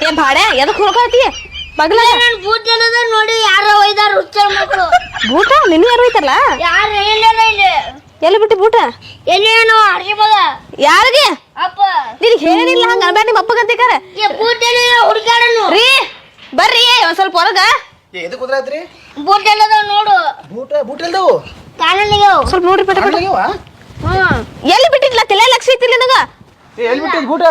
ಏ ಬಾಡೆ ಎದಕ್ ಹುರ್ಕಾತಿ ಬಗ್ಲ ನನ್ ಬೂಟ್ ಏನದ ನೋಡಿ ಯಾರೋ ಒಯ್ದಾರ ಹುಚ್ಚ ಮಕ್ಕಳು. ಬೂಟ ನಿನ್ನ ಯಾರು ಹೋಯ್ತಾರಲ್ಲ ಯಾರು ಏನಿಲ್ಲ ಇಲ್ಲಿ ಎಲ್ಲಿ ಬಿಟ್ಟಿ ಬೂಟ ಎಲ್ಲಿನೋ ಅಡ್ಗೆ ಬಗ ಯಾರಿಗೆ ಅಪ್ಪ ನಿನಗೆ ಹೇಳಿನಿಲ್ಲ ಹಂಗ ಅನ್ಬೇಡ ನಿಮ್ಮ ಅಪ್ಪಗಂತಿಕಾರ ಈ ಬೂಟ್ ಏನಿಲ್ಲ ಹುಡುಗಾಡನು ರೀ ಬರ್ರಿ ಒಂದ್ ಸ್ವಲ್ಪ ಹೊರಗ ಎದಕ್ಕೆ ಕುದ್ರಾತ್ರಿ ಬೂಟ್ ಎಲ್ಲದ ನೋಡು ಬೂಟ್ ಎಲ್ದವು ಕಾಣಲಿಗೆ ಸ್ವಲ್ಪ ನೋಡ್ರಿ ಪಟ ಪಟ ಎಲ್ಲಿ ಬಿಟ್ಟಿದ್ಲ ತಲೆ ಲಕ್ಷ ಐತಿಲ್ಲ ನನಗ ಎಲ್ಲಿ ಬಿಟ್ಟಿದ್ ಬೂಟ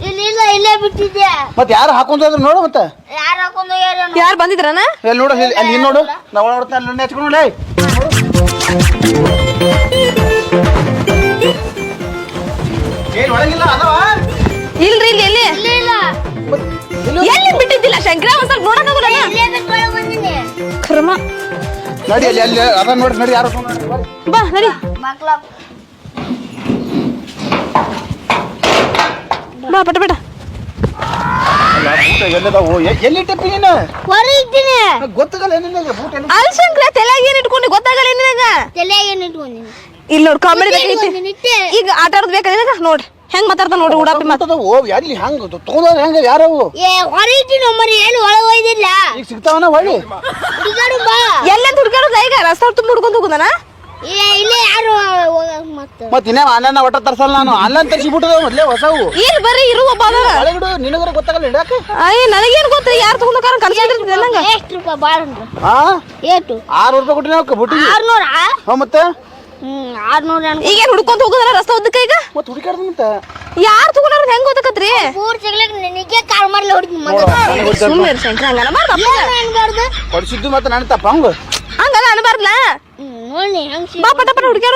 ಇಲ್ಲ ಇಲ್ಲೇ ಬಿಟ್ಟಿದ್ದೆ. ಮತ್ತೆ ಯಾರು ಹಾಕೊಂಡ್ರು ನೋಡು ಮತ್ತೆ ಯಾರು ಹಾಕೊಂಡು ಯಾರು ಬಂದಿದ್ರನ ಎಲ್ಲಿ ನೋಡು ಅಲ್ಲಿ ನೋಡು ನಾವು ನೋಡ್ತಾ ಅಲ್ಲಿ ಹಚ್ಕೊಂಡು ನೋಡಿ ಏನ್ ಒಳಗಿಲ್ಲ ಅದಾವ ಇಲ್ರಿ ಇಲ್ಲಿ ಎಲ್ಲಿ ಇಲ್ಲ ಎಲ್ಲಿ ಬಿಟ್ಟಿದ್ದಿಲ್ಲ ಶಂಕರ ಒಂದ್ ಸ್ವಲ್ಪ ನೋಡಕ್ ಆಗುಲ್ಲ ಇಲ್ಲೇ ಬಿಟ್ಕೊಳ್ಳೋ ಬಂದಿನಿ ಕರ್ಮ ನಡಿ ಅಲ್ಲಿ ಅದ ನೋಡಿ ನಡಿ ಯಾರು ಬಾ ನಡಿ ಮಕ್ಳ ಬಾ ಪಟ ಪಟ ಎಲ್ಲಿ ಟೆಪ್ಪಿ ನೀನು ಹೊರ ಇದ್ದೀನಿ ಗೊತ್ತಾಗಲ್ಲ ನಿನಗೆ ಬೂಟ್ ಎಲ್ಲಿ ಅಲ್ ಶಂಕರ ತಲೆಯಾಗ ಏನ್ ಇಟ್ಕೊಂಡು ಗೊತ್ತಾಗಲ್ಲ ನಿನಗ ತಲೆಗೆ ಇಟ್ಕೊಂಡಿನಿ ಇಲ್ಲಿ ನೋಡ್ ಕಾಮಿಡಿ ಬೇಕೈತಿ ಈಗ ಆಟ ಆಡೋದ್ ಬೇಕಾ ನಿನಗ ನೋಡ್ರಿ ಹೆಂಗ್ ಮಾತಾಡ್ತಾನ ನೋಡ್ರಿ ಉಡಾಪಿ ಮಾತು ಓ ಎಲ್ಲಿ ಹಂಗ ತಗೊಂಡ್ರ ಹೆಂಗ ಯಾರವು ಏ ಹೊರ ಇದ್ದೀನಿ ಮರಿ ಏನು ಒಳಗೆ ಒಯ್ದಿಲ್ಲ ಈಗ ಸಿಗ್ತಾವನ ಹೊಳ್ಳಿ ಹುಡುಗಾಡು ಬಾ ಎಲ್ಲ ಹುಡ್ಕಾಡೋದ ಈಗ ರಸ್ತೆ ತುಂಬ ಹುಡ್ಕೊಂಡ್ ಹೋಗುದನ ಇಲ್ಲೇ ಯಾರು ಹೋಗಕ್ ಮತ್ತೆ ಮತ್ ಇನ್ನೇ ಅನ್ನ ಒಟ್ಟ ತರ್ಸಲ್ಲ ನಾನು ಆನ್ಲೈನ್ ತರ್ಸಿಬಿಟ್ಟದ ಮೊದ್ಲೇ ಹೊಸವು ಈಗ ಬರ್ರಿ ಇರು ಒಬ್ಬ ಅದಾನ ಒಳಗಿಡು ನಿನಗರ ಗೊತ್ತಾಗಲ್ಲ ಹಿಡಾಕ ಅಯ್ಯ ನನಗೇನ್ ಗೊತ್ತ್ರಿ ಯಾರು ತಗೊಂಡ್ಕಾರ ಕನ್ಸಿಡ್ರಿ ನಂಗ ಎಷ್ಟು ರೂಪಾಯಿ ಬಾಳ ಅಂದ್ರೆ ಹಾ ಏಟು 600 ರೂಪಾಯಿ ಕೊಟ್ಟಿ ನಾವು ಬುಟ್ಟಿಗೆ 600 ಹಾ ಮತ್ತೆ 600 ಈಗೇನ್ ಹುಡ್ಕೊಂತ ಹೋಗುದನ ರಸ್ತೆ ಉದ್ದಕ್ಕ ಈಗ ಮತ್ತೆ ಹುಡುಕಾಡ್ದ ಮತ್ತೆ ಯಾರು ತಗೊಂಡ್ರ ಹೆಂಗ್ ಗೊತ್ತಾಕತ್ರಿ ಪೂರ್ ಸಿಗ್ಲಿಕ್ಕೆ ನಿನಗೆ ಕಾಲ್ ಮಾಡ್ಲಿ ಹೊಡಿತೀನಿ ಮಗ ಸುಮ್ಮನೆ ಶಂಕರ ಹಂಗ ಅನ್ಬಾರ್ದು ಅನ್ಬಾರ್ದು ಹೊಡಿಸಿದ್ದು ಮತ್ತೆ ನನ್ನ ತಪ್ಪ ಹಂಗ ಹಂಗಲ್ಲ ಅನ್ಬಾರ್ದಲ್ಲ ನೋಡಿ ಹಂಗ್ ಬಾ ಪಟ ಪಟ ಹುಡ್ಕ್ಯಾರ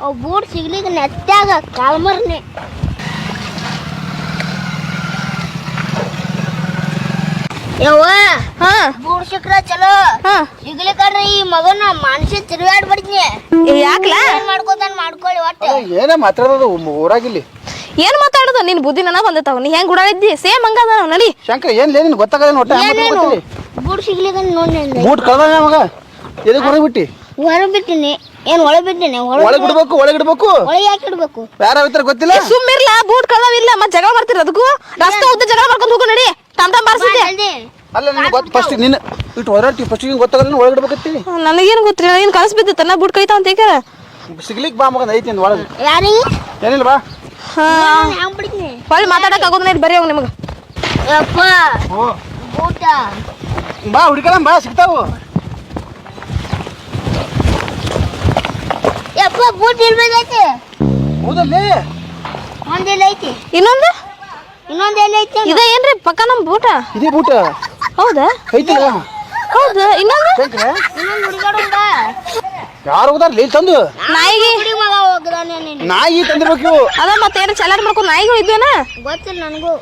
ಅವ್ ಬೂಟ್ ಸಿಗ್ಲಿಕ್ಕೆ ನೆತ್ತಾಗ ಕಾಲ್ ಮರ್ನೆ ಯವ್ವ ಹಾ ಬೂಟ್ ಸಿಕ್ಕ್ರ ಚಲೋ ಹಾ ಸಿಗ್ಲಿಕ್ಕಾದ್ರೆ ಈ ಮಗನ ಮನುಷ್ಯ ತಿರುಗಾಡ್ ಬಿಡ್ತೀನಿ ಯಾಕ್ಲಾ ಏನ್ ಮಾಡ್ಕೋತಾನ ಮಾಡ್ಕೊಳ್ಳಿ ಒಟ್ಟು ಏನೇ ಮಾತಾಡೋದು ಊರಾಗಿಲ್ಲಿ ಏನ್ ಮಾತಾಡೋದು ನಿನ್ ಬುದ್ಧಿ ನನ್ನ ಬಂದತಾವ ನೀ ಹೆಂಗ್ ಗುಡಾಡಿದ್ದಿ ಸೇಮ್ ಹಂಗದ ನಡಿ ಶಂಕರ ಏನ್ ಲೇ ನಿನ್ ಗೊತ್ತಾಗಲ್ಲ ಒಟ್ಟ ಏನೇನು ಬೂಟ್ ಸಿಗ್ಲಿಕ್ಕೆ ನೋಡಿ ಬೂಟ್ ಕಳ್ದ ಮಗ ಎದಕ್ಕೆ ಹೊರಗೆ ಬಿಟ್ಟಿ ಹೊರ ಬಿಟ್ಟಿನಿ ಏನ್ ಒಳಗ್ ಬಿಟ್ಟಿನಿ ಒಳಗೆ ಬಿಡ್ಬೇಕು ಒಳಗೆ ಯಾಕೆ ಇಡ್ಬೇಕು ಯಾರ ಇರ್ತಾರ ಗೊತ್ತಿಲ್ಲ ಸುಮ್ಮಿರ್ಲ ಬೂಟ್ ಕಳ್ದಾವಿಲ್ಲ ಮತ್ ಜಗಳ ಮಾಡ್ತಿರ ಅದಕ್ಕೂ ರಸ್ತೆ ಉದ್ದ ಜಗಳ ಮಾಡ್ಕೊಂಡ್ ಹೋಗು ನಡಿ ಟಮ್ ಬಾರ್ಸಿದ್ದೆ ಜಲ್ದಿ ಅಲ್ಲ ನಿನ್ ಗೊತ್ತ ಫಸ್ಟ್ ನೀನು ಇಟ್ಟು ಹೊರಟಿ ಫಸ್ಟ್ ಹಿಂಗೆ ಗೊತ್ತಾಗಲ್ಲ ಒಳಗೆ ಇಡ್ಬೇಕತ್ತಿ ನನಗೇನು ಗೊತ್ತಿಲ್ಲ ಏನ್ ಕನಸು ಬಿದ್ದಿತ್ತ ಬೂಟ್ ಕೈತಾವ ಅಂತ ಈಗ ಸಿಗ್ಲಿಕ್ಕೆ ಬಾ ಮಗನ ಐತಿ ಒಳಗೆ ಯಾರಿಗೆ ಏನಿಲ್ಲ ಬಾ ಹಾ ಹ್ಯಾಂಗ್ ಬಿಡ್ತೀನಿ ಹೊಳ್ಳಿ ಮಾತಾಡಕ್ ಆಗೋದಿಲ್ಲ ಇಲ್ಲಿ ಬರೀ ಅವ್ ನಿಮಗ ಯಪ್ಪ ಹ್ಞೂ ಬೂಟ ಬಾ ಹುಡುಕಲ್ಲ ಬಾ ಸಿಗ್ತಾವು ಯಪ್ಪ ಬೂಟ್ ಇರ್ಬೇಕೈತಿ ಹೌದಲ್ಲಿ ಒಂದೆಲ್ಲ ಐತಿ ಇನ್ನೊಂದು ಇನ್ನೊಂದ್ ಎಲ್ಲ ಐತಿ ಇದ ಏನ್ರಿ ಪಕ್ಕ ನಮ್ ಬೂಟ ಇದೇ ಬೂಟ ಹೌದಾ ಐತಿಲ್ಲ ಹೌದು ಇನ್ನೊಂದು ಶಂಕರ ಇನ್ನೊಂದ್ ಹುಡುಗಾಡು ಬಾ ಯಾರು ಹೋದಾರ ಲೇ ತಂದು ನಾಯಿಗೆ ಹುಡುಗಿ ಮಗ ಹೋಗದಾನೆ ನೀನು ನಾಯಿ ತಂದಿರ್ಬೇಕು ಇವು ಅದ ಮತ್ತೆ ಏನು ಚಲಾಡ್ ಮಾಡ್ಕೊಂಡು ನಾಯಿಗಳು ಇದ್ವೇನ ಗೊತ್ತಿಲ್ಲ ನನಗೂ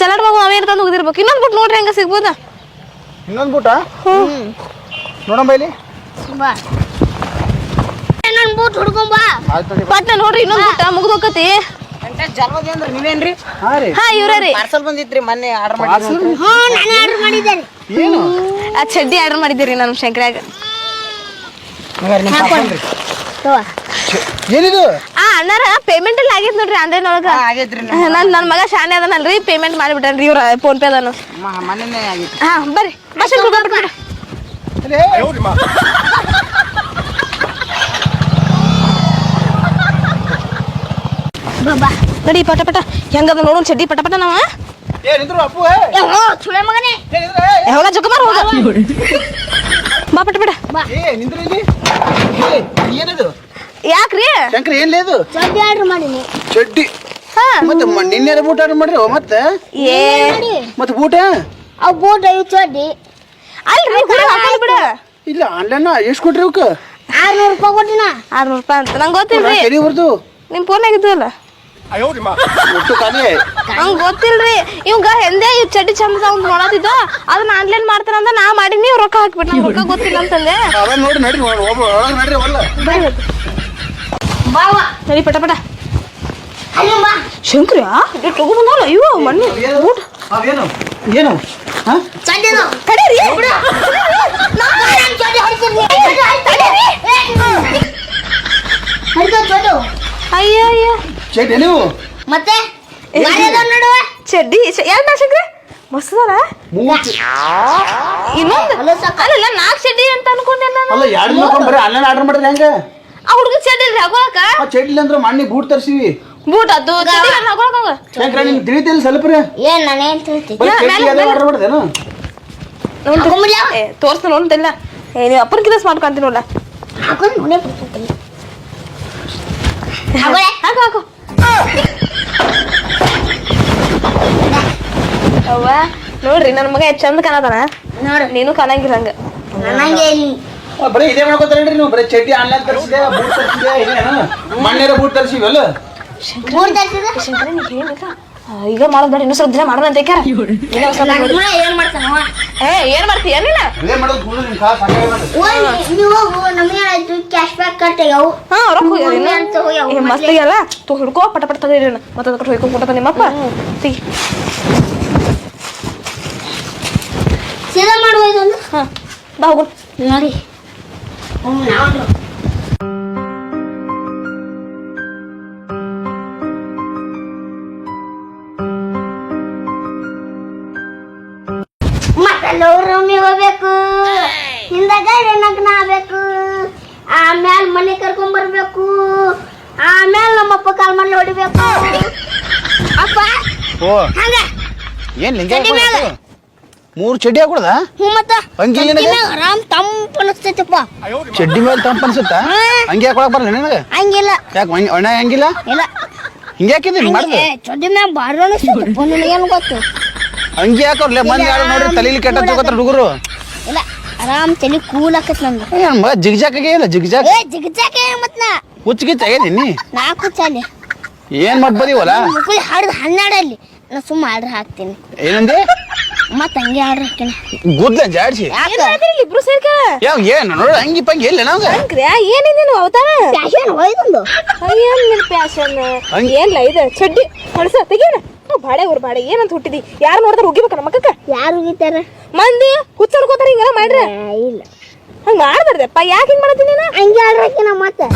ಚಲಾಡ್ ಮಗು ಅವೇನು ತಂದು ಹೋಗಿರ್ಬೇಕು ಇನ್ನೊಂದು ಬಿಟ್ಟು ನೋಡ್ರಿ ಹೆಂಗ ಸಿಗ್ಬೋದ ಇನ್ನೊಂದು ಬೂಟ ನೋಡಮ್ಮ ಇಲ್ಲಿ ಬಾ ಇನ್ನೊಂದ್ ಬೂಟ್ ಹುಡ್ಕೊಂಡ್ ಬಾ ಆಯ್ತು ನೋಡಿ ಪಟ್ನ ನೋಡ್ರಿ ಇನ್ನೊಂದು ಬಿಟ್ಟ ಮುಗ್ದು ಹೋಗತಿ ಜನ್ಮದಿನ ನೀವೇನ್ರಿ ಹಾ ರೀ ಹಾ ಇವ್ರೇ ರೀ ಪಾರ್ಸಲ್ ಬಂದಿತ್ರಿ ಮೊನ್ನೆ ಆರ್ಡರ್ ಮಾಡಿ ನಾನೇ ಆರ್ಡರ್ ಮಾಡಿದ್ದೇನೆ ಏನು ಆ ಚಡ್ಡಿ ಆರ್ಡರ್ ಮಾಡಿದ್ದೀರಿ ನಾನು ಶಂಕರಾಗ ಏನಿದು ಆ ಅಣ್ಣಾರ ಪೇಮೆಂಟ್ ಎಲ್ಲ ಆಗೈತೆ ನೋಡ್ರಿ ಆನ್ಲೈನ್ ಒಳಗ ಆಗೈತ್ರಿ ನನ್ನ ಮಗ ಶಾನೆ ಅದನಲ್ರಿ ಪೇಮೆಂಟ್ ಮಾಡಿಬಿಟ್ಟಾನ್ರಿ ಇವ್ರ ಫೋನ್ ಪೇ ಅದನು ಮೊನ್ನೆ ಆಗೈತಿ ಹಾ ಬರ್ರಿ ಬಾ ಶಂಕರ್ ಬರ್ರಿ ಬಾ ನಡಿ ಪಟ ಪಟ ಹೆಂಗದ ನೋಡೋಣ ಚಡ್ಡಿ ಪಟ ಪಟ ನಾವ ಏನಿದ್ರು ಅಪ್ಪು ಚುಳೆ ಮಗನೇ ಯಾವಾಗ ಜೊಕಮಾರ ಹೋಗ ಬಾ ಪಟ ಪಟ ಏ ನಿಂದ್ರು ಇಲ್ಲಿ ಏ, ಏನಿದು ಯಾಕ್ರಿ ಶಂಕರ ಏನ್ ಇದು ಚಡ್ಡಿ ಆರ್ಡರ್ ಮಾಡೀನಿ ಚಡ್ಡಿ ಹಾ ಮತ್ತೆ ನಿನ್ನೆ ಬೂಟ್ ಆರ್ಡರ್ ಮಾಡ್ರಿ ಮತ್ತೆ ಏ ಮತ್ತೆ ಬೂಟ ಅವ್ ಬೂಟ್ ಐದು ಚಡ್ಡಿ ಅಲ್ರಿ ಹುಡುಗ ಹಾಕೊಂಡ್ ಬಿಡ ಇಲ್ಲ ಆನ್ಲೈನ್ ಎಷ್ಟು ಕೊಟ್ರಿ ಅವಕ್ಕೆ 600 ರೂಪಾಯಿ ಕೊಟ್ಟಿನ 600 ರೂಪಾಯಿ ಅಂತ ನಂಗೆ ಗೊತ್ತಿಲ್ರಿ ಎಲ್ಲಿ ಬರ್ದು ನಿಮ್ ಫೋನ್ ಆಗಿದ್ದಲ್ಲ ಒಟ್ಟು ಖಾಲಿ ನಂಗೆ ಗೊತ್ತಿಲ್ರಿ ಇವಂಗ ಹಿಂದೆ ಇವ್ ಚಡ್ಡಿ ಚಂದ ಅವ್ನು ನೋಡತ್ತಿದ್ದ ಅದನ್ನ ಆನ್ಲೈನ್ ಮಾಡ್ತಾರಂತ ನಾ ಮಾಡೀನಿ ಇವ್ ರೊಕ್ಕ ಹಾಕ್ಬಿಟ್ಟು ನಂಗೆ ರೊಕ್ಕ ಗೊತ್ತಿಲ್ಲ ಅಂತಂದೆ ಅದ ನೋಡಿ ನಡ್ರಿ ಒಬ್ಬ ಒಳಗೆ ನಡ್ರಿ ಒಲ್ಲ ಬಾವ ಸರಿ ಪಟ ಪಟ ಅಲ್ಲಿ ಬಾ ಶಂಕ್ರಿಯ ತಗೊಂಡು ಬಂದಲ್ಲ ಅಯ್ಯೋ ಮಣ್ಣಿ ಊಟ ಅವೇನು ಏನು ಹಾ ಚಡ್ಡಿದು ತಡೀರಿ ಚಡ್ಡಿ ಹೊಡಿತೀನಿ ಚಡ್ಡು ಅಯ್ಯ ಅಯ್ಯ ಚಡ್ಡಿ ನೀವು ಮತ್ತೆ ನೋಡುವ ಚಡ್ಡಿ ಯಾರು ಶಂಕ್ರಿ ಮಸ್ತದಲ್ಲ ಮೂರ್ ಇನ್ನೊಂದು ಅಲ್ಲ 4 ಚಡ್ಡಿ ಅಂತ ಅನ್ಕೊಂಡೆ ನಾನು ಅಲ್ಲ 2 ನೋಡ್ಕೊಂಡ್ ಬರೀ ಆನ್ಲೈನ್ ಆರ್ಡರ್ ಮಾಡಿದ್ರೆ ಹೆಂಗ ಆ ಹುಡುಗ ಚಡ್ಡಿ ಇಲ್ರಿ ಹಾಕೋಕ ಆ ಚಡ್ಲಿ ಅಂದ್ರೆ ಮಣ್ಣಿ ಬೂಟ್ ತರ್ಸಿವಿ ಬೂಟ್ ಅದು ಚಡ್ಡಿ ಹಾಕೋಕ ಶಂಕರ ನಿಂಗೆ ತಿಳಿತಿಲ್ಲ ಸ್ವಲ್ಪ ರೀ ಏನ್ ನಾನೇನ್ ತಿಳ್ತಿ ಬರೀ ಚಡ್ಲಿ ಅದೇ ಆರ್ಡರ್ ಮಾಡಿದೇನು ತೋರ್ಸ್ ನೋಡ್ತಿಲ್ಲ ಏ ನೀವು ಅಪ್ಪನ ಕಿಲಸ್ ಮಾಡ್ಕೊಂತೀನಿ ನೋಡ ಹಾಕೊಂಡು ನೋಡೇ ಬಿಡ್ತೀನಿ ಹಾಕು ಹಾಕು ಅವ್ವ ನೋಡ್ರಿ ನನ್ನ ಮಗ ಎಷ್ಟ್ ಚಂದ ಕಾಣತಾನ ನೋಡು ನೀನು ಕಾಣಂಗಿಲ್ಲ ಹಂಗ ನನಗೆ ಇಲ್ಲಿ ಬರೀ ಇದೇ ಮಾಡ್ಕೊತಾರೇನ್ರಿ ನೀವು ಬರೀ ಚಡ್ಡಿ ಆನ್ಲೈನ್ ತರಿಸಿದೆ ಬೂಟ್ ತರಿಸಿದೆ ಇದೇನು ಮಣ್ಣಿರ ಬೂಟ್ ತರಿಸಿವಲ್ಲ ಮೂರ್ ತರ್ಸಿದ ಶಂಕರ ನೀ ಏನಿಲ್ಲ ಈಗ ಮಾಡೋದ್ ಬೇಡ ಇನ್ನೂ ಸ್ವಲ್ಪ ದಿನ ಮಾಡೋಣ ಅಂತ ಏನ್ ಮಾಡ್ತಾನವ ಏನ್ ಮಾಡ್ತೀಯ ನೀನ ಇದೇ ಮಾಡೋದು ಗುರು ನಿಮ್ ಕಾಸು ಸಾಕಾಗಿ ನೀವು ಹೋಗು ನಮ್ಗೇನಾಯ್ತು ಕ್ಯಾಶ್ ಬ್ಯಾಕ್ ಕಟ್ಟಾಗ್ಯಾವು ಹಾ ರೊಕ್ಕ ಹೋಗ್ಯಾವ ಅಂತ ಹೋಗ್ಯಾವು ಮಸ್ತಿಗೆಲ್ಲ ತೋ ಹಿಡ್ಕೋ ಪಟ ಪಟ ತೆಗೀರಿ ಮತ್ತೆ ಅದಕ್ಕೆ ಹೋಯ್ಕೊಂಡು ಕೊಟ್ಟತ ನಿಮ್ಮಪ್ಪ ತೆಗಿ ಸೀದಾ ಮಾಡ್ಬೋದು ಒಂದು ಹಾ ಬಾ ಹೋಗು ನೋಡಿ ನಾವು ಮತ್ತಲ್ಲವ್ರು ಹೋಗ್ಬೇಕು ಹಿಂದಾಗ ನಗ್ನ ಆಗ್ಬೇಕು ಆಮ್ಯಾಲ ಮನೆ ಕರ್ಕೊಂಡ್ ಬರ್ಬೇಕು ಆಮ್ಯಾಲ ನಮ್ಮಪ್ಪ ಕಾಲ್ ಮನೆ ಹೊಡಿಬೇಕು ಅಪ್ಪ ಓ ಹಂಗ ಏನ್ ಲಿಂಗ 3 ಚಡ್ಡಿ ಹಾಕೊಡದ ಹ್ಞೂ ಮತ್ತ ಅಂಗಿ ನಿನಗೆ ಆರಾಮ್ ತಂಪು ಅನಿಸ್ತೈತಪ್ಪ ಚಡ್ಡಿ ಮೇಲೆ ತಂಪ ಅನ್ಸುತ್ತಾ ಹಂಗೆ ಹಾಕೊಳಕ್ ಬರಲ್ಲ ನಿನಗೆ ಹಂಗಿಲ್ಲ ಯಾಕೆ ಒಣ ಹಂಗಿಲ್ಲ ಇಲ್ಲ ಹಿಂಗೆ ಹಾಕಿದ್ದೀನಿ ಮಾಡ್ದೆ ಚಡ್ಡಿ ಮ್ಯಾಗ ಬಾರಿ ಅನಿಸ್ತೈತಪ್ಪ ನಿನಗೇನು ಗೊತ್ತು ಹಂಗೆ ಹಾಕೋರ್ಲೆ ಮಂದಿ ಯಾರು ನೋಡ್ರಿ ತಲೆಲಿ ಕೆಟ್ಟ ತಿಳ್ಕೊತಾರ ಹುಡುಗರು ಇಲ್ಲ ಆರಾಮ್ ತಲೆ ಕೂಲ್ ಆಕತ್ ನಂದು ಏನ್ ಮಗ ಜಿಗ್ಜಾಕಾಗೆ ಇಲ್ಲ ಜಿಗ್ಜಾಕ್ ಜಿಗಜಾಕ ಮತ್ ಹುಚ್ಚಿಗಿಚ್ಚ ಆಗೇನಿ ನಾಲ್ಕು ಚಾಲಿ ಏನ್ ಮತ್ ಬದೀವಲ್ಲ ಮುಕ್ಕುಳಿ ಹಾಡ್ದು 12 ಅಲ್ಲಿ ನಾ ಸುಮ್ಮ ಆರ್ಡ್ರ್ ಹಾಕ್ತೀನಿ ಏನಂದಿ ಮತ್ ಹಂಗೆ ಆರ್ಡ್ರ್ ಹಾಕ್ತೀನಿ ಗುದ್ಲ ಜಾಡ್ಸಿ ಇಬ್ರು ಸೇರ್ಕ ಯಾವ ಏನ್ ನೋಡ್ರಿ ಅಂಗಿ ಪಂಗಿ ಇಲ್ಲ ನಾವ್ ಏನಿದೇನು ಅವತಾರ ಫ್ಯಾಷನ್ ಹೋಯ್ತಂದು ಏನ್ ನಿನ್ ಪ್ಯಾಶನ್ ಏನ್ಲ ಇದು ಚಡ್ಡಿ ಹೊಳಸ ತೆಗೀನ ಬಾಡೆ ಅವ್ರ ಬಾಡೆ ಏನಂತ ಹುಟ್ಟಿದಿ ಯಾರು ನೋಡಿದ್ರೆ ಉಗಿಬೇಕ ನಮ್ಮ ಮಕ್ಕಕ್ಕ ಯಾರು ಹೋಗಿತಾರ ಮಂದಿ ಹುಚ್ಚರ್ಕೋತಾರ ಹಿಂಗೆಲ್ಲ ಮಾಡ್ರೆ ಇಲ್ಲ ಹಂಗ ಮಾಡ್ಬಾರ್ದಪ್ಪ ಯಾಕೆ ಹಿಂಗ್ ಮಾಡತ್ತೀನಿ ನೀನು ಹಂಗೆ ಆರ್ಡ್ರ್ ಹಾಕಿನ ಮತ್ತೆ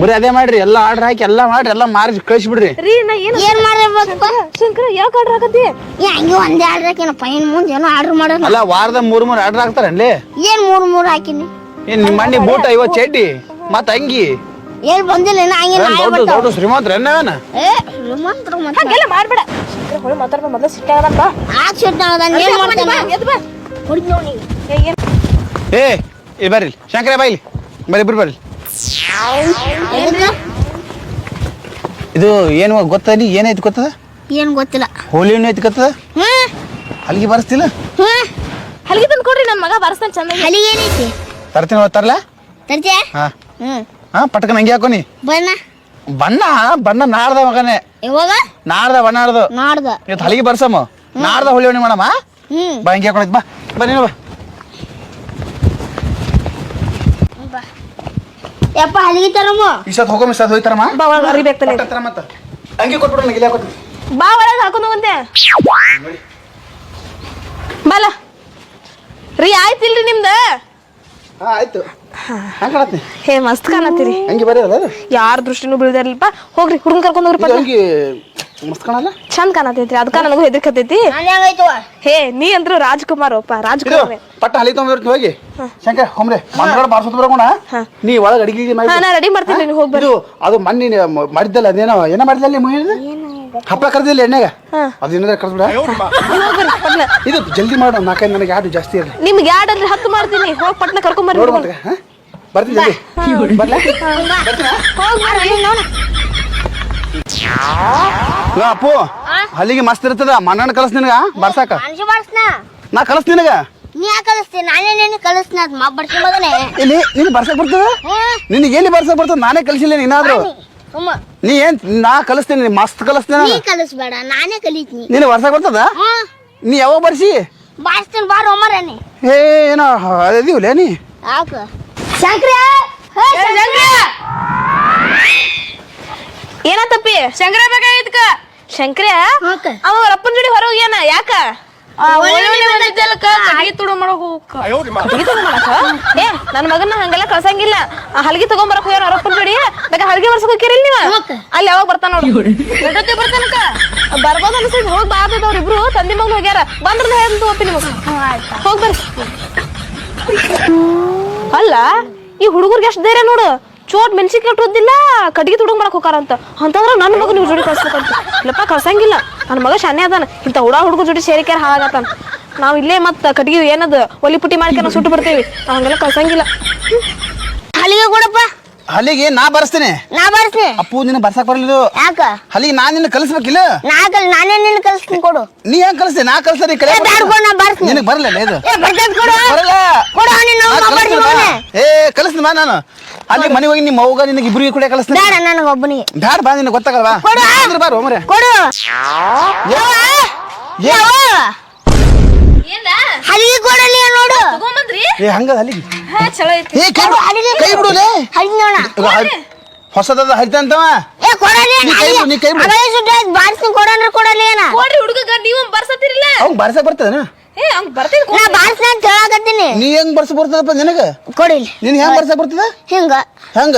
ಬರೀ ಅದೇ ಮಾಡ್ರಿ ಎಲ್ಲಾ ಆರ್ಡರ್ ಹಾಕಿ ಎಲ್ಲಾ ಮಾಡ್ರಿ ಎಲ್ಲಾ ಮಾರಿ ಕಳಿಸ್ಬಿಡ್ರಿ ರೀ ನಾ ಏನು ಏನ್ ಮಾಡ್ಬೇಕಪ್ಪ ಶಂಕರ ಯಾಕೆ ಆರ್ಡರ್ ಹಾಕತ್ತಿ ಹಂಗೆ ಒಂದೇ ಆರ್ಡ್ರ್ ಹಾಕಿನಪ್ಪ ಇನ್ ಮುಂದೆ ಏನೋ ಆರ್ಡ್ರ್ ಮಾಡೋಣ ಅಲ್ಲ ವಾರದ 3 ಆರ್ಡರ್ ಹಾಕ್ತಾರನ್ಲಿ ಏನ್ 3 ಹಾಕಿನಿ ಏನ್ ನಿಮ್ಮ ಮಣ್ಣಿ ಬೂಟ 50 ಚಡ್ಡಿ ಮತ್ ಅಂಗಿ ಏನ್ ಬಂದಿಲ್ಲ ಇನ್ನ ಹಂಗೆ ಏನ್ ದೊಡ್ಡ ಶ್ರೀಮಂತ್ರ ಏನೇನ ಶ್ರೀಮಂತರು ಮತ್ತೆ ಹಂಗೆಲ್ಲ ಮಾಡ್ಬೇಡ ಶಂಕರ ಹೊಳೆ ಮಾತಾಡ್ಬ ಮೊದಲು ಸಿಟ್ಟಾಗದಂತ ಏನ್ ಮಾಡ್ತಾನೆ ಎದ್ದು ಬಾ ಹುಡುಗಿ ನೋಡಿ ಏನ್ ಏ ಇಲ್ಲಿ ಬರ್ರಿ ಶಂಕರ ಬಾಯಿಲಿ ಬರ್ರಿ ಇಬ್ರು ಬರ್ರಿ ಇದು ಏನು ಗೊತ್ತಲ್ಲಿ ಏನೈತಿ ಗೊತ್ತದ ಏನ್ ಗೊತ್ತಿಲ್ಲ ಹೋಲಿ ಐತಿ ಗೊತ್ತದ ಅಲ್ಲಿಗೆ ಬರ್ಸ್ತಿಲ್ಲ ಹಲ್ಗಿ ತಂದು ಕೊಡ್ರಿ ನನ್ನ ಮಗ ಬರ್ಸ್ತಾನೆ ಚಂದ ಹಲಿ ಏನೈತಿ ತರ್ತೀನಿ ತರ್ಲ ತರ್ತೀಯ ಹಾ ಹ್ಮ್ ಹಾ ಪಟ್ಕನ್ ಹಂಗೆ ಹಾಕೋನಿ ಬಣ್ಣ ಬಣ್ಣ ನಾಡ್ದ ಮಗನೇ ಯಾವಾಗ ನಾಡ್ದ ಬಣ್ಣಾಡ್ದು ನಾಡ್ದ ಇವತ್ತು ಹಲಿಗೆ ಬರ್ಸಮ್ಮ ನಾಡ್ದ ಹೋಳಿ ಹಣ್ಣಿ ಮಾಡಮ್ಮ ಹ್ಮ್ ಬಾ ಹಂಗೆ ಹಾಕೊಳತ್ ಬಾ ಬಾ ನೀನು ಬಾ ಯಪ್ಪ ಹಲಿಗೆ ತರಮ್ಮ ಈ ಸತ್ ಹೋಗೋ ಸತ್ ಹೋಯ್ತಾರಮ್ಮ ಬಾ ಒಳಗೆ ಅರಿಬೇಕ್ತಾನೆ ತರ ಮತ್ತ ಹಂಗೆ ಕೊಟ್ಬಿಡು ನನಗೆ ಇಲ್ಲಿ ಹಾಕೋತೀನಿ ಬಾ ಒಳಗೆ ಹಾಕೊಂಡು ಹೋಗಂತೆ ಬಾಲ ರೀ ಆಯ್ತಿಲ್ರಿ ನಿಮ್ದು ಹಾ ಆಯ್ತು ಹಂಗೆ ಕಾಣತ್ನಿ ಹೇ ಮಸ್ತ್ ಕಾಣತ್ತೀರಿ ಹಂಗೆ ಬರೀಲ್ಲ ಯಾರ ದೃಷ್ಟಿನೂ ಬೀಳ್ದಾರಲ್ಪ ಹೋಗ್ರಿ ಹುಡುಗನ್ ಕರ್ಕೊಂಡ್ ಹೋಗ್ರಿ ಪಟ್ಟ ಹಂಗೆ ಮಸ್ತ್ ಕಾಣಲ್ಲ ಚಂದ ಕಾಣತೈತ್ರಿ ಅದಕ್ಕ ನನಗೂ ಹೆದರ್ಕತೈತಿ ನಾನು ಹೆಂಗಾಯ್ತು ಹೇ ನೀ ಅಂದ್ರು ರಾಜ್ಕುಮಾರ್ ಒಪ್ಪ ಇದು ರಾಜ್ಕುಮಾರ್ ಪಟ್ಟ ಹಲಿ ತೊಗೊಂಡಿರ್ತೀನಿ ಹೋಗಿ ಶಂಕರ್ ಹೊಮ್ರೆ ಮಂದ್ರೊಳ ಬಾರ್ಸೋದು ಬರೋಣ ನೀ ಒಳಗೆ ಅಡಿಗೆ ಮಾಡಿ ಹಾ ನಾ ರೆಡಿ ಮಾಡ್ತೀನಿ ನೀವು ಹೋಗಿ ಬರ್ರಿ ಇದು ಅದು ಮಣ್ಣಿ ಮಾಡಿದ್ದಲ್ಲ ಅದೇನೋ ಏನ ಮಾಡಿದ್ದಲ್ಲ ಮುಗಿದ ಹಪ್ಳ ಕರ್ದಿಲ್ಲ ಎಣ್ಣೆಗ ಅದು ಏನಾರ ಕರ್ದ್ಬಿಡ ಹೋಗ್ಬರ್ರಿ ಪಟ್ನ ಇದು ಜಲ್ದಿ ಮಾಡು 4-5 ನನಗೆ ಯಾರು ಜಾಸ್ತಿ ಇರಲಿ ನಿಮ್ಗೆ ಯಾಡ್ ಅಂದ್ರೆ 10 ಮಾಡ್ತೀನಿ ಹೋಗಿ ಪಟ್ನ ಕರ್ಕೊಂಡ್ ನೋಡು ಬರ್ರಿ ಮತ್ತೆ ಬರ್ತೀನಿ ಜಲ್ದಿ ಬರ್ಲಾ ಹೋಗಿ ಬರ್ರಿ ನೋಡು ಅಪ್ಪು ಹಲ್ಲಿಗೆ ಮಸ್ತ್ ಇರ್ತದ ಮಣ್ಣಣ್ಣ ಕಲಸ್ ನಿನಗ ಬರ್ಸಾಕ ಮನುಷ್ಯ ಬಾಡ್ಸ್ನ ನಾ ಕಲಸ್ ನಿನಗ ನೀ ಯಾಕೆ ಕಲಿಸ್ತೀನಿ ನಾನೇನೇನು ಕಲಿಸ್ನ ಅದು ಮಾ ಬಡ್ಸಿ ಮಗನೇ ಇಲ್ಲಿ ನೀನು ಬರ್ಸಕ್ ಬರ್ತದ ನಿನಗೆ ಎಲ್ಲಿ ಬರ್ಸಕ್ ಬರ್ತದ ನಾನೇ ಕಲಿಸಿಲ್ಲ ನೀನಾದ್ರು ಸುಮ್ಮ ನೀ ಏನ್ ನಾ ಕಲಿಸ್ತೀನಿ ಮಸ್ತ್ ಕಲಿಸ್ತೀನಿ ನೀ ಕಲಿಸ್ಬೇಡ ನಾನೇ ಕಲಿತೀನಿ ನೀನು ಬರ್ಸಕ್ ಬರ್ತದ ನೀ ಯಾವಾಗ ಬರ್ಸಿ ಬಾಡ್ಸ್ತೀನಿ ಬಾರ ಒಮ್ಮರನಿ ಏ ಏನೋ ಅದಿವಲೇ ನೀ ಯಾಕ ಶಂಕ್ರ ಏನತ್ತಪ್ಪಿ ಶಂಕರ ಬೇಕಾಗಿತ್ಕ ಶಂಕರ ಹಾಕ ಅವ ಅಪ್ಪನ ಜೋಡಿ ಹೊರ ಹೋಗ್ಯಾನ ಯಾಕ ಏ ನನ್ ಮಗನ ಹಂಗೆಲ್ಲ ಕಳ್ಸಂಗಿಲ್ಲ ಹಲ್ಗಿ ತಗೊಂಬರಕ್ ಹೋಗ್ಯಾರ ಅಪ್ಪನ ಜೋಡಿ ಬೇಕಾ ಹಲ್ಗಿ ಬರ್ಸಕ್ ಹೋಗ್ಯಾರಿಲ್ಲ ನೀವು ಅಲ್ಲಿ ಯಾವಾಗ ಬರ್ತಾನ ಬರ್ತಾನಕ ಬರ್ಬೋದು ಅನ್ಸೈತಿ ಹೋಗಿ ಬಾರ್ತೈತೆ ಅವ್ರಿಬ್ರು ತಂದಿ ಮಗನ್ ಹೋಗ್ಯಾರ ಬಂದ್ರ ಹೇಳ್ತು ಹೋಗ್ತೀನಿ ನಿಮಗೆ ಹೋಗಿ ಬರ್ರಿ ಅಲ್ಲ ಈ ಹುಡುಗರ್ಗೆ ಎಷ್ಟು ಧೈರ್ಯ ನೋಡು ಚೋಟ್ ಮೆಣಸಿನ್ಕಾಯಿ ಟೋದಿಲ್ಲ ಕಟ್ಗಿ ತುಡುಗ್ ಮಾಡಕ್ ಹೋಗಾರಂತ ಅಂತಂದ್ರ ನನ್ನ ಮಗ ನೀವು ಜೋಡಿ ಕಳ್ಸ್ಬೇಕಂತ ಇಲ್ಲಪ್ಪ ಕಳ್ಸಂಗಿಲ್ಲ ನನ್ನ ಮಗ ಶಾನೆ ಅದಾನ ಇಂಥ ಹುಡುಗರ ಜೋಡಿ ಸೇರಿಕ್ಯಾರ ಹಾಳಾಗತ್ತಾನ ನಾವ್ ಇಲ್ಲೇ ಮತ್ತ ಕಟ್ಗಿ ಏನದ ಒಲಿ ಪುಟ್ಟಿ ಮಾಡ್ಕೊಂಡು ಸುಟ್ಟು ಬರ್ತೀವಿ ನಾವ್ ಹಂಗೆಲ್ಲ ಕಳ್ಸಂಗಿಲ್ಲ ಹಲಿಗೆ ಕೊಡಪ್ಪ ಹಲ್ಲಿಗೆ ನಾ ಬರ್ಸ್ತೇನೆ ನಾ ಬರ್ತೀನಿ ಅಪ್ಪು ನಿನ್ನ ಬರ್ಸಕ್ ಬರ್ಲಿದ್ದು ಯಾಕ ಹಲ್ಲಿಗೆ ನಾನ್ ನಿನ್ನ ಕಲಿಸ್ಬೇಕಿಲ್ಲ ನಾನೇ ನಿನ್ನ ಕಲಿಸ್ತೀನಿ ಕೊಡು ನೀ ಹೆಂಗ್ ಕಲಿಸ್ತೆ ನಾ ಕಲ್ಸರಿ ಕಡೆ ಬ್ಯಾಡ ಕೊಡು ನಾ ಬರ್ತೀನಿ ನಿನಗೆ ಬರಲ್ಲ ಇದು ಬರ್ತೈತ್ ಕೊಡು ಬರಲ್ಲ ಕೊಡು ನೀನು ನಾ ನಾ ಕಲಿಸ್ತೀನಿ ಬರ್ತೀನಿ ಬಾ. ಕಲಿಸ್ತೀನಿ ಬಾ ನಾನು ಅಲ್ಲಿ ಮನೆ ಹೋಗಿ ನಿಮ್ಮ ಅವ್ಗ ನಿನಗೆ ಇಬ್ರಿಗೆ ಕೂಡ ಕಲಿಸ್ತೀನಿ ಬೇಡ ನನಗೊಬ್ಬನಿಗೆ ಬ್ಯಾಡ ಬಾ ನಿನಗೆ ಗೊತ್ತಾಗಲ್ವಾ ಕೊಡು. ಬಾರು ಮರೆ ಕೊಡು ಹಲಿಗೆ ಕೊಡಲಿ ನೋಡು ಹಂಗದ ಹಲ್ಲಿಗೆ ಚಲೋ ಐತಿ ಏ ಕೈ ಬಿಡು, ಹಲ್ಲಿಗೆ ಕೈ ಬಿಡುಲೇ ಹಲಿಗೆ ನೋಡ ಹೊಸದದ ಹರಿತಂತವ ಏ ಕೊಡಲಿ ನೀ ಕೈ ಬಿಡು, ನೀ ಕೈ ಬಿಡು. ಅದೇ ಸುದ್ದಿ ಬಾರಿಸ್ತೀನಿ ಕೊಡಂದ್ರೆ ಕೊಡಲಿ ಏನ ಕೊಡ್ರಿ ಹುಡುಗ ನೀವು ಬರ್ಸತ್ತಿರಿಲ್ಲ ಅವ್ನ್ ಬರ್ಸಕ್ ಬರ್ತದನ ಏ ಹಂಗ್ ಬರ್ತೀನಿ ನಾ ಬಾರಿಸ್ತೀನಿ ಅಂತ ಹೇಳಕತ್ತೀನಿ ನೀ ಹೆಂಗ್ ಬರ್ಸ ಬರ್ತದಪ್ಪ ನಿನಗ ಕೊಡಿಲಿ ನಿನ್ ಹೆಂಗ್ ಬರ್ಸಕ್ ಬರ್ತದ ಹಿಂಗ ಹೆಂಗ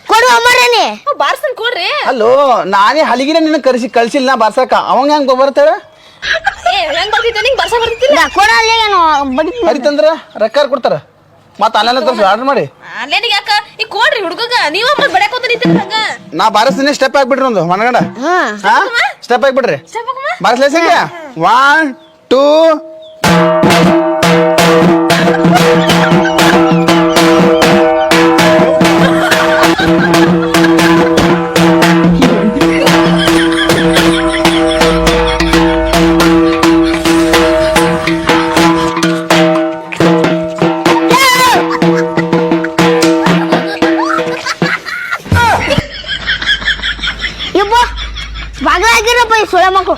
ಕೊಡು ಅಮ್ಮರನಿ ಬಾರ್ಸನ್ ಕೊಡ್ರಿ ಅಲ್ಲೋ ನಾನೇ ಹಲಿಗಿನ ನಿನ್ನ ಕಳ್ಸಿಲ್ಲ ನಾ ಬರ್ಸಕ ಅವಂಗ ಹೆಂಗ್ ಬರ್ತಾಳ ಏ ಹೆಂಗ್ ಬರ್ತಿದ್ದೆ ನಿಂಗೆ ಬರ್ಸ ಬರ್ತಿತ್ತಿಲ್ಲ ಕೊಡಲಿ ಏನು ಬಡಿ ಹರಿತಂದ್ರ ರೊಕ್ಕ ಕೊಡ್ತಾರ ಮತ್ತ ಅಲ್ಲೆಲ್ಲ ತೋರ್ಸಿ ಆರ್ಡರ್ ಮಾಡಿ ಅಲ್ಲೇನಿಗೆ ಯಾಕ ಈ ಕೊಡ್ರಿ ಹುಡುಗಗ ನೀವ ಮತ್ ಬಡ್ಯಾಕೋತ ನಿಂತಿರ ಹಂಗ ನಾ ಬಾರಿಸ್ತೀನಿ ಸ್ಟೆಪ್ ಹಾಕ್ಬಿಡ್ರಿ ಒಂದು ಮನಗಂಡ ಹಾ ಸ್ಟೆಪ್ ಹಾಕ್ಬಿಡ್ರಿ ಬಾರಿಸ್ಲೇಸಂಗೆ 1 2 ಯಪ್ಪ ಬಾಗಿಲು ಹಾಕಿರಪ್ಪ ಈ ಸುಳೆ ಮಕ್ಕಳು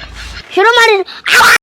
ಶುರು ಮಾಡಿ